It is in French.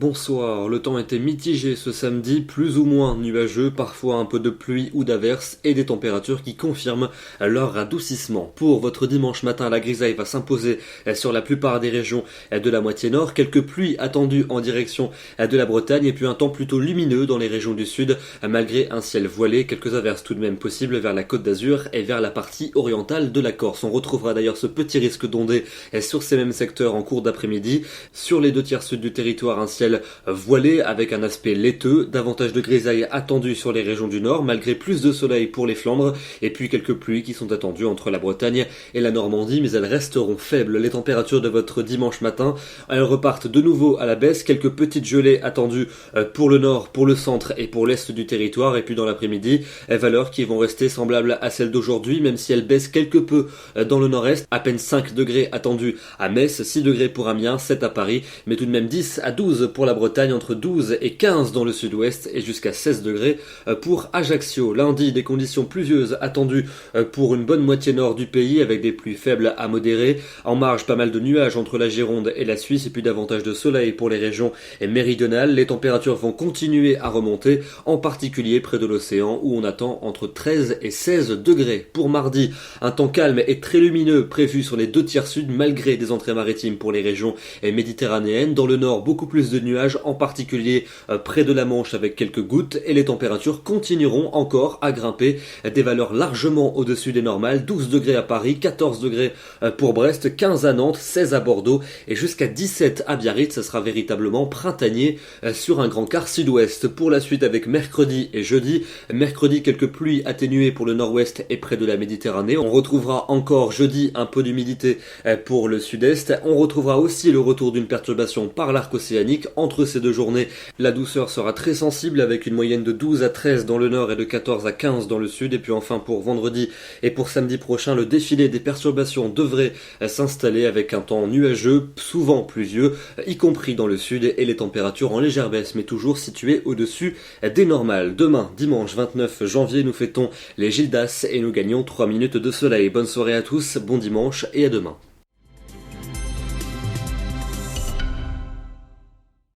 bonsoir. Le temps était mitigé ce samedi, plus ou moins nuageux, parfois un peu de pluie ou d'averse et des températures qui confirment leur radoucissement. Pour votre dimanche matin, la grisaille va s'imposer sur la plupart des régions de la moitié nord. Quelques pluies attendues en direction de la Bretagne et puis un temps plutôt lumineux dans les régions du sud, malgré un ciel voilé. Quelques averses tout de même possibles vers la Côte d'Azur et vers la partie orientale de la Corse. On retrouvera d'ailleurs ce petit risque d'ondée sur ces mêmes secteurs en cours d'après-midi. Sur les 2/3 sud du territoire, un ciel voilé avec un aspect laiteux, davantage de grisailles attendues sur les régions du nord, malgré plus de soleil pour les Flandres, et puis quelques pluies qui sont attendues entre la Bretagne et la Normandie, mais elles resteront faibles. Les températures de votre dimanche matin, elles repartent de nouveau à la baisse, quelques petites gelées attendues pour le nord, pour le centre et pour l'est du territoire, et puis dans l'après-midi, valeurs qui vont rester semblables à celles d'aujourd'hui, même si elles baissent quelque peu dans le nord-est, à peine 5 degrés attendus à Metz, 6 degrés pour Amiens, 7 à Paris, mais tout de même 10 à 12 pour la Bretagne, entre 12 et 15 dans le sud-ouest et jusqu'à 16 degrés pour Ajaccio. Lundi, des conditions pluvieuses attendues pour une bonne moitié nord du pays avec des pluies faibles à modérées. En marge, pas mal de nuages entre la Gironde et la Suisse et puis davantage de soleil pour les régions méridionales. Les températures vont continuer à remonter, en particulier près de l'océan où on attend entre 13 et 16 degrés. Pour mardi, un temps calme et très lumineux prévu sur les 2/3 sud malgré des entrées maritimes pour les régions méditerranéennes. Dans le nord, beaucoup plus de nuages, en particulier près de la Manche avec quelques gouttes, et les températures continueront encore à grimper, des valeurs largement au-dessus des normales. 12 degrés à Paris, 14 degrés pour Brest, 15 à Nantes, 16 à Bordeaux et jusqu'à 17 à Biarritz. Ce sera véritablement printanier sur un grand quart sud-ouest. Pour la suite avec mercredi et jeudi. Mercredi, quelques pluies atténuées pour le nord-ouest et près de la Méditerranée. On retrouvera encore jeudi un peu d'humidité pour le sud-est. On retrouvera aussi le retour d'une perturbation par l'arc océanique. Entre ces deux journées, la douceur sera très sensible avec une moyenne de 12 à 13 dans le nord et de 14 à 15 dans le sud. Et puis enfin pour vendredi et pour samedi prochain, le défilé des perturbations devrait s'installer avec un temps nuageux, souvent pluvieux, y compris dans le sud, et les températures en légère baisse, mais toujours situées au-dessus des normales. Demain, dimanche 29 janvier, nous fêtons les Gildas et nous gagnons 3 minutes de soleil. Bonne soirée à tous, bon dimanche et à demain.